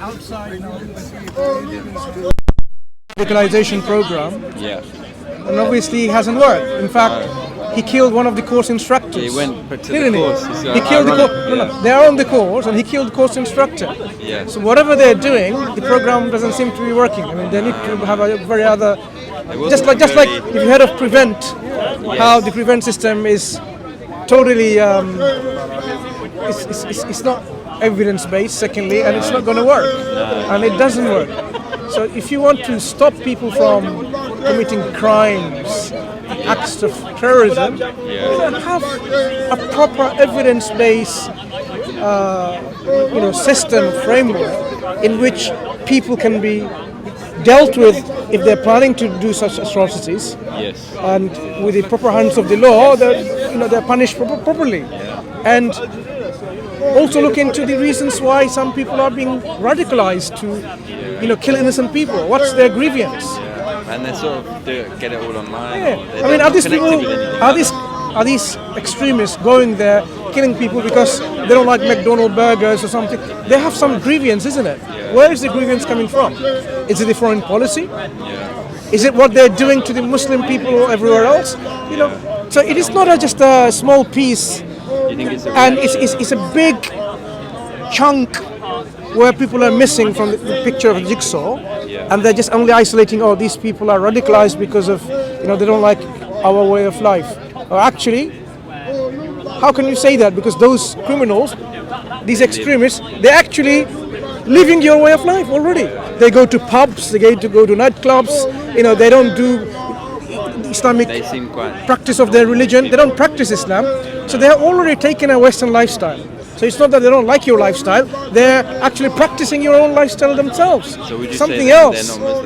outside now. Radicalization program. Yeah. And obviously it hasn't worked. In fact, he killed one of the course instructors. He went to didn't the course. He killed the course. No, they are on the course, and he killed the course instructor. Yeah. So whatever they're doing, the program doesn't seem to be working. I mean, they need to have a very other. Just like if you heard of Prevent, how the Prevent system is totally. It's not evidence-based. Secondly, and it's not going to work, and it doesn't work. So if you want to stop people from committing crimes, acts of terrorism, have a proper evidence-based, system framework in which people can be dealt with if they're planning to do such atrocities. Yes. And with the proper hands of the law, they're punished properly. And also look into the reasons why some people are being radicalized to, kill innocent people. What's their grievance? And they sort of get it all online. Yeah. I mean, are these extremists going there killing people because they don't like McDonald's burgers or something? They have some grievance, isn't it? Yeah. Where is the grievance coming from? Is it the foreign policy? Yeah. Is it what they're doing to the Muslim people everywhere else? So it is not just a small piece, and it's a big chunk where people are missing from the picture of the jigsaw, and they're just only isolating, these people are radicalized because of, they don't like our way of life. Or actually, how can you say that? Because those criminals, these extremists, they're actually living your way of life already. They go to pubs, they go to nightclubs, they don't do Islamic practice of their religion. They don't practice Islam. So they have already taken a Western lifestyle. So it's not that they don't like your lifestyle, they're actually practicing your own lifestyle themselves. So would you something say else. They're not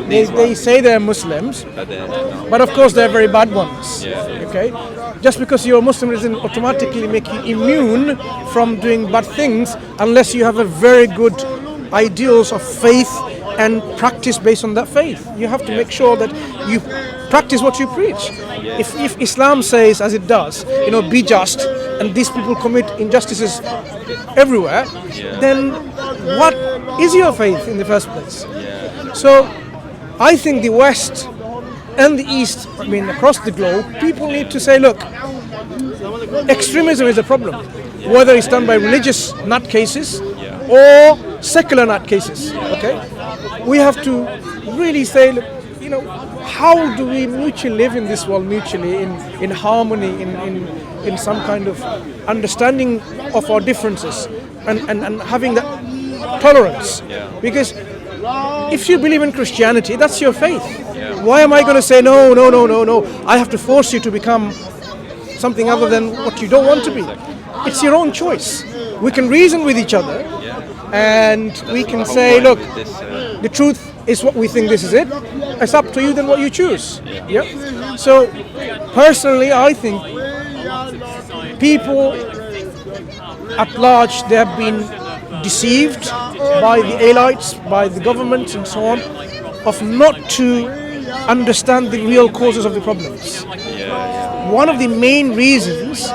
Muslim? They say they're Muslims, but of course they're very bad ones. Yeah. Okay, just because you're a Muslim doesn't automatically make you immune from doing bad things unless you have a very good ideals of faith and practice based on that faith. You have to make sure that you practice what you preach. If Islam says, as it does, be just, and these people commit injustices everywhere, then what is your faith in the first place? So I think the West and the East, across the globe, people need to say, look, extremism is a problem, whether it's done by religious nutcases or secular nutcases. Okay, we have to really say, look, how do we mutually live in this world, mutually in harmony, in some kind of understanding of our differences, and having that tolerance. Because if you believe in Christianity, that's your faith. Why am I going to say no? I have to force you to become something other than what you don't want to be. It's your own choice. We can reason with each other, and we can say, look, the truth is what we think this is it. It's up to you then what you choose. Yeah. So personally, I think people at large, they have been deceived by the elites, by the governments and so on, of not to understand the real causes of the problems. One of the main reasons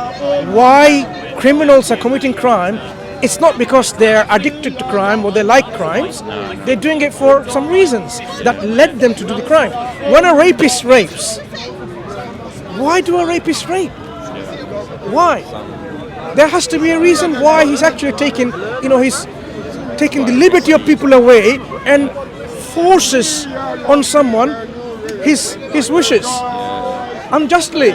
why criminals are committing crime, it's not because they're addicted to crime or they like crimes. They're doing it for some reasons that led them to do the crime. When a rapist rapes, why do a rapist rape? Why? There has to be a reason why he's actually taking the liberty of people away and forces on someone his wishes unjustly.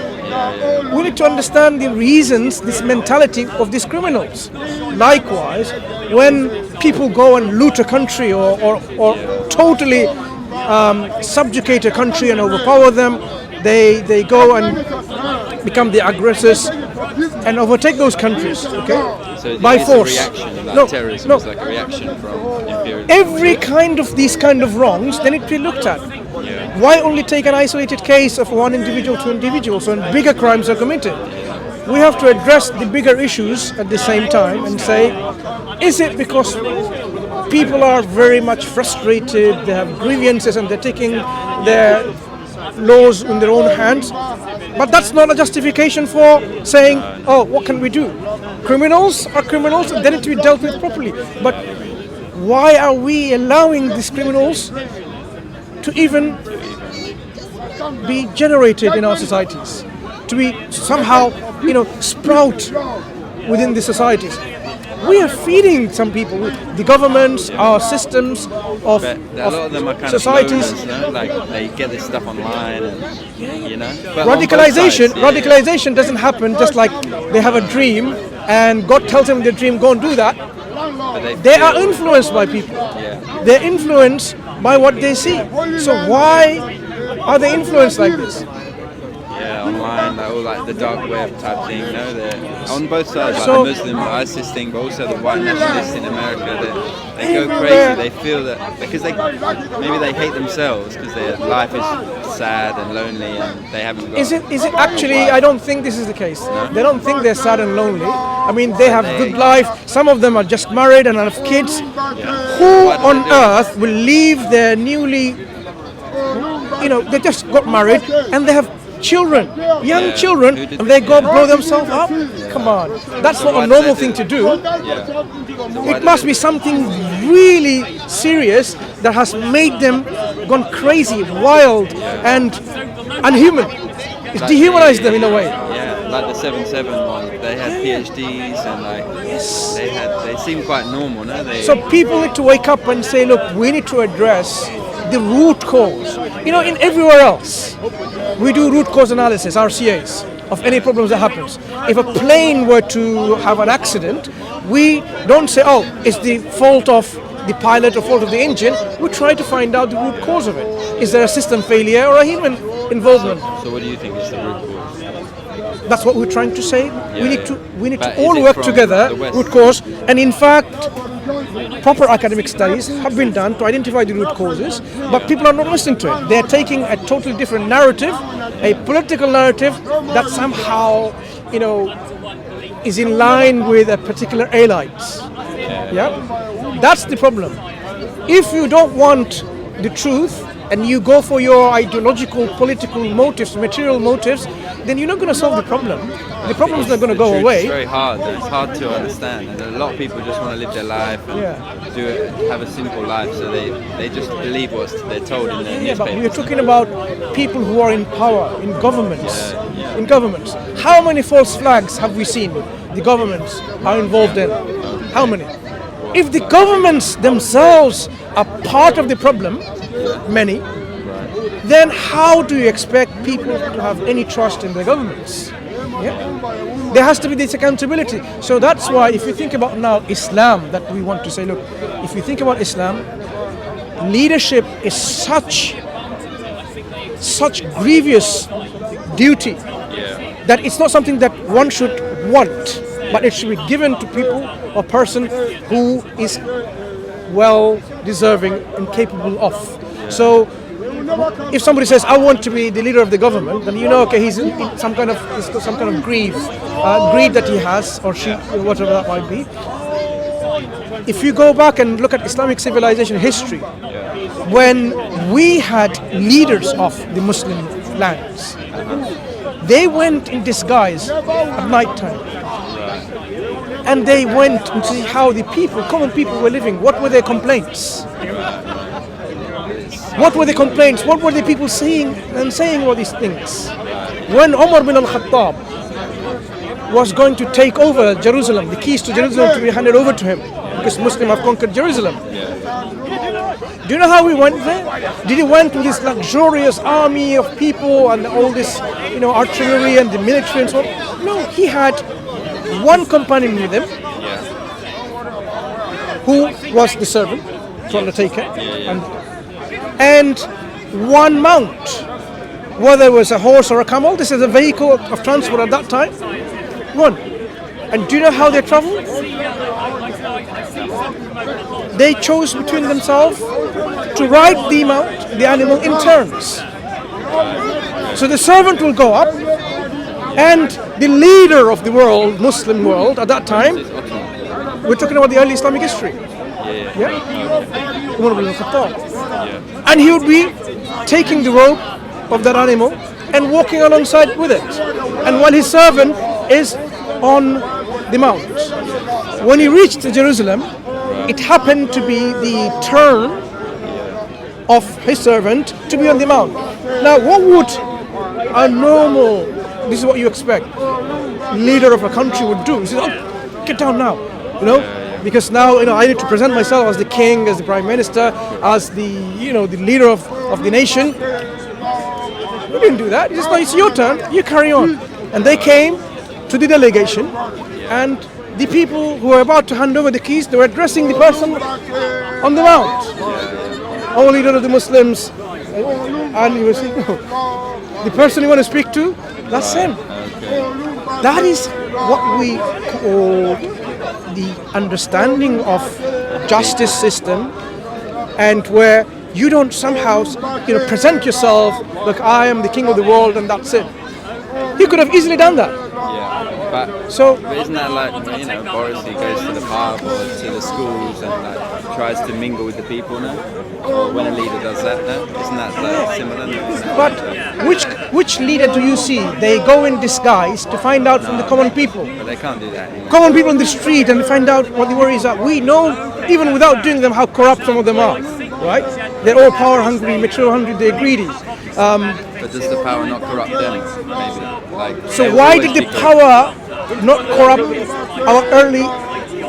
We need to understand the reasons, this mentality of these criminals. Likewise, when people go and loot a country or totally subjugate a country and overpower them, they go and become the aggressors and overtake those countries, okay? So by force. Terrorism is like a reaction from imperialism. Every kind of these kind of wrongs, they need to be looked at. Why only take an isolated case of one individual to individuals when bigger crimes are committed? We have to address the bigger issues at the same time and say, is it because people are very much frustrated, they have grievances and they're taking their laws in their own hands? But that's not a justification for saying, what can we do? Criminals are criminals, and they need to be dealt with properly. But why are we allowing these criminals to even be generated in our societies, to be somehow, sprout within the societies? We are feeding some people, the governments, our systems of, But a lot of them are kind societies. of loners, no? Like they get this stuff online, and But Radicalization, on both sides, radicalization doesn't happen just like they have a dream and God tells them their dream, go and do that. But They are influenced by people. Yeah. They're influenced by what they see. So why are they influenced like this? Yeah, online, like the dark web type thing. They're on both sides, like So- the Muslim ISIS thing, but also the white nationalists in America. They go crazy. They feel that because maybe they hate themselves because their life is sad and lonely, and they haven't got. Is it actually? I don't think this is the case. They don't think they're sad and lonely. I mean, they have good life. Some of them are just married and have kids. Who on earth will leave their newly, they just got married and they have children, young children, and they go blow themselves up? Come on, that's not a normal thing to do. It must be something really serious that has made them gone crazy, wild, and unhuman. It's dehumanized them in a way. Yeah, like the 7/7 one. They had PhDs and they seem quite normal, no? So people need to wake up and say, look, we need to address the root cause. In everywhere else, we do root cause analysis, RCAs, of any problems that happens. If a plane were to have an accident, we don't say, oh, it's the fault of the pilot or fault of the engine. We try to find out the root cause of it. Is there a system failure or a human involvement? So what do you think is the root cause? That's what we're trying to say. We need But to is all it work from together, the West? root cause, and in fact, proper academic studies have been done to identify the root causes, but people are not listening to it. They're taking a totally different narrative, a political narrative that somehow, is in line with a particular elites. Yeah, that's the problem. If you don't want the truth and you go for your ideological, political motives, material motives, then you're not going to solve the problem. The problem is not going to go It's away. very hard. It's hard to understand, and a lot of people just want to live their life and have a simple life. So they just believe what they're told in the Yeah, but we're newspapers. talking about people who are in power, in governments. In governments. How many false flags have we seen the governments are involved in? How many? If the governments themselves are part of the problem, many, then how do you expect people to have any trust in the governments? Yeah? There has to be this accountability. So that's why if you think about now Islam, that we want to say, look, if you think about Islam, leadership is such grievous duty that it's not something that one should want, but it should be given to people or person who is well deserving and capable of. So if somebody says, I want to be the leader of the government, then okay, he's in some kind of greed that he has, or she, whatever that might be. If you go back and look at Islamic civilization history, when we had leaders of the Muslim lands, they went in disguise at night time. And they went to see how the common people were living. What were their complaints? What were the complaints? What were the people saying all these things? When Umar bin al-Khattab was going to take over Jerusalem, the keys to Jerusalem to be handed over to him, because Muslims have conquered Jerusalem. Do you know how he went there? Did he went with this luxurious army of people and all this, artillery and the military and so on? No, he had one companion with him, who was the servant, from the taker, and one mount, whether it was a horse or a camel. This is a vehicle of transport at that time. One. And do you know how they traveled? They chose between themselves to ride the animal in turns. So the servant will go up, and the leader of the world, Muslim world at that time, we're talking about the early Islamic history. Umar bin al-Khattab. And he would be taking the rope of that animal and walking alongside with it. And while his servant is on the mount. When he reached Jerusalem, it happened to be the turn of his servant to be on the mount. Now, what would a normal, this is what you expect, leader of a country would do? He says, "Oh, get down now," because now I need to present myself as the king, as the prime minister, as the the leader of the nation. He didn't do that. He just, "No, it's your turn. You carry on." And they came to the delegation, and the people who were about to hand over the keys, they were addressing the person on the mount. "Oh, leader of the Muslims," and he was saying, "No, the person you want to speak to, that's him." That is what we call the understanding of justice system, and where you don't somehow present yourself like, "I am the king of the world," and that's it. He could have easily done that. But isn't that like, Boris, he goes to the pub or to the schools and tries to mingle with the people now? Or when a leader does that now? Isn't that similar? But which leader do you see? They go in disguise to find out from the common people. But they can't do that anymore. Common people on the street and find out what the worries are. We know, even without doing them, how corrupt some of them are, right? They're all power hungry, material hungry, they're greedy. But does the power not corrupt them? Maybe. So why did the power not corrupt our early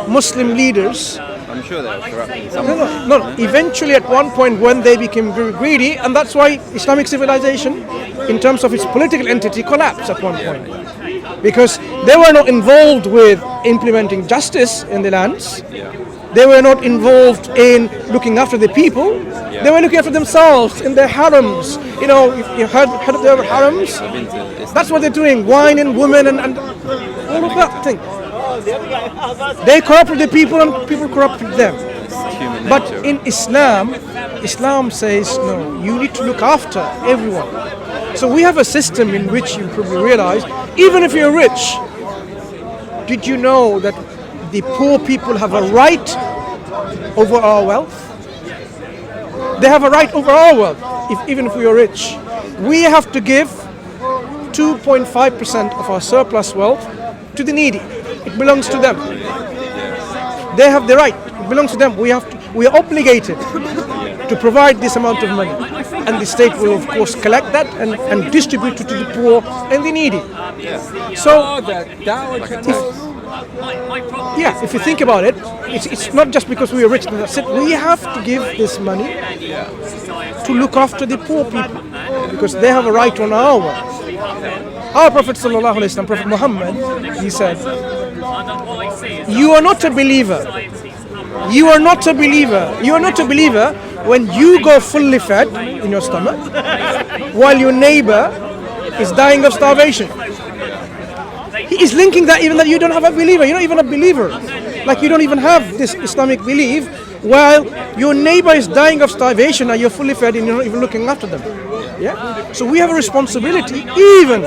Muslim leaders? I'm sure they were corrupt in some No. Eventually, at one point, when they became very greedy, and that's why Islamic civilization, in terms of its political entity, collapsed at one point, because they were not involved with implementing justice in the lands. They were not involved in looking after the people. They were looking after themselves in their harems. If you heard of their harems? That's what they're doing, wine and women and all of that thing. They corrupted the people and people corrupted them. But in Islam says, no, you need to look after everyone. So we have a system in which you probably realize, even if you're rich, did you know that the poor people have a right over our wealth? They have a right over our wealth, even if we are rich. We have to give 2.5% of our surplus wealth to the needy. It belongs to them. They have the right. It belongs to them. We are obligated to provide this amount of money. And the state will, of course, collect that and distribute it to the poor and the needy. So, if you think about it, it's not just because we are rich. That's it. We have to give this money to look after the poor people, because they have a right on our wealth. Our Prophet ﷺ, Prophet Muhammad, he said, "You are not a believer. You are not a believer. You are not a believer when you go fully fed in your stomach, while your neighbor is dying of starvation." He is linking that even that you don't have a believer. You're not even a believer. Like you don't even have this Islamic belief, while your neighbor is dying of starvation and you're fully fed and you're not even looking after them. Yeah? So we have a responsibility even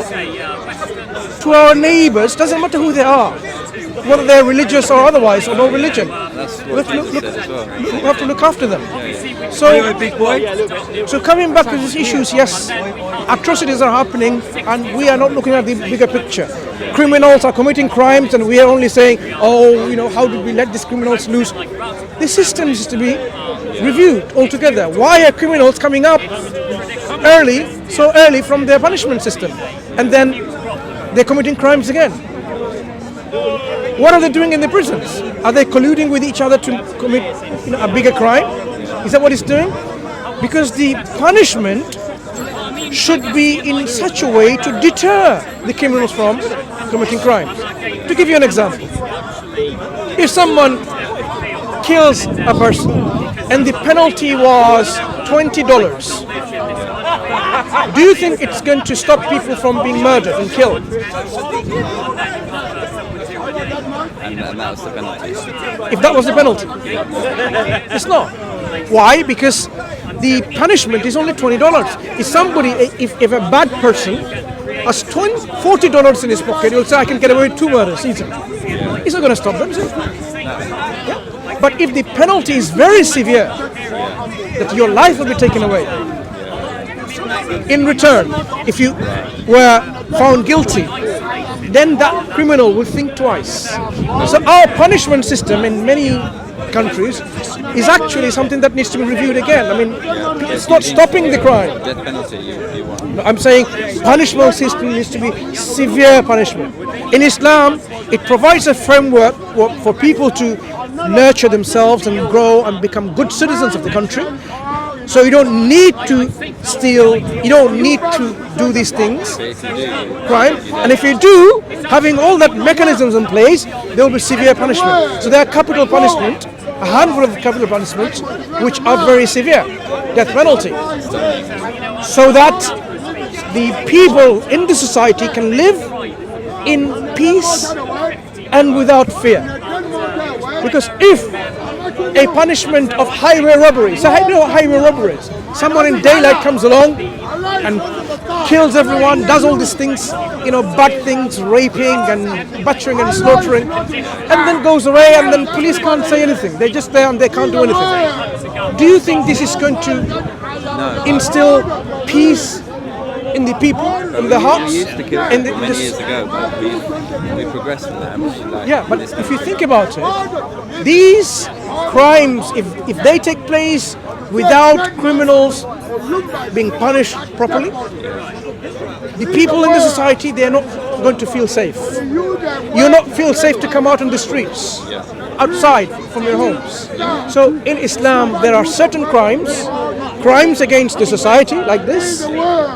to our neighbors, doesn't matter who they are, whether they're religious or otherwise, or no religion. We have to look after them. So coming back to these issues, yes, atrocities are happening and we are not looking at the bigger picture. Criminals are committing crimes and we are only saying, how did we let these criminals loose? The system is to be reviewed altogether. Why are criminals coming up so early from their punishment system, and then they're committing crimes again? What are they doing in the prisons? Are they colluding with each other to commit a bigger crime? Is that what it's doing? Because the punishment should be in such a way to deter the criminals from committing crimes. To give you an example, if someone kills a person and the penalty was $20, do you think it's going to stop people from being murdered and killed? And that was the penalty. If that was the penalty, it's not. Why? Because the punishment is only $20. If a bad person has $40 in his pocket, he'll say, "I can get away with 2 murders easily." He's not going to stop them, is he? Yeah. But if the penalty is very severe, that your life will be taken away, in return, if you were found guilty then that criminal will think twice. So our punishment system in many countries is actually something that needs to be reviewed again. I mean, it's not stopping the crime. Death penalty, you want. I'm saying punishment system needs to be severe punishment. In Islam, it provides a framework for people to nurture themselves and grow and become good citizens of the country. So you don't need to steal, you don't need to do these things, crime. And if you do, having all that mechanisms in place, there will be severe punishment. So there are capital punishment, a handful of capital punishments, which are very severe, death penalty. So that the people in the society can live in peace and without fear. Because if a punishment of highway robbery, so I know what highway robbery is. Someone in daylight comes along and kills everyone, does all these things, bad things, raping and butchering and slaughtering, and then goes away, and then police can't say anything. They're just there and they can't do anything. Do you think this is going to instill peace in the people, in the hearts? We used to kill people many years ago, but we progressed from that, haven't we? Yeah, but if you think about it, these crimes, if they take place without criminals being punished properly, the people in the society, they are not going to feel safe. You not feel safe to come out on the streets, outside from your homes. So in Islam, there are certain crimes against the society like this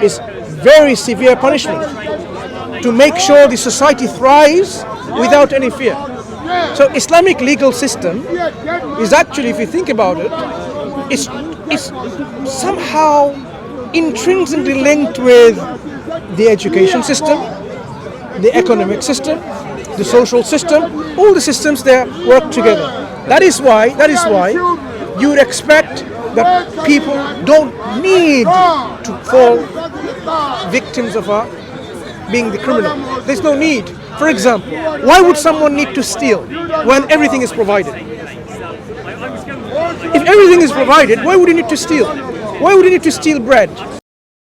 is very severe punishment to make sure the society thrives without any fear. So Islamic legal system is actually, if you think about it, is somehow intrinsically linked with the education system, the economic system, the social system. All the systems there work together. That is why you would expect that people don't need to fall victims of being the criminal. There's no need. For example, why would someone need to steal when everything is provided? If everything is provided, why would you need to steal? Why would you need to steal bread?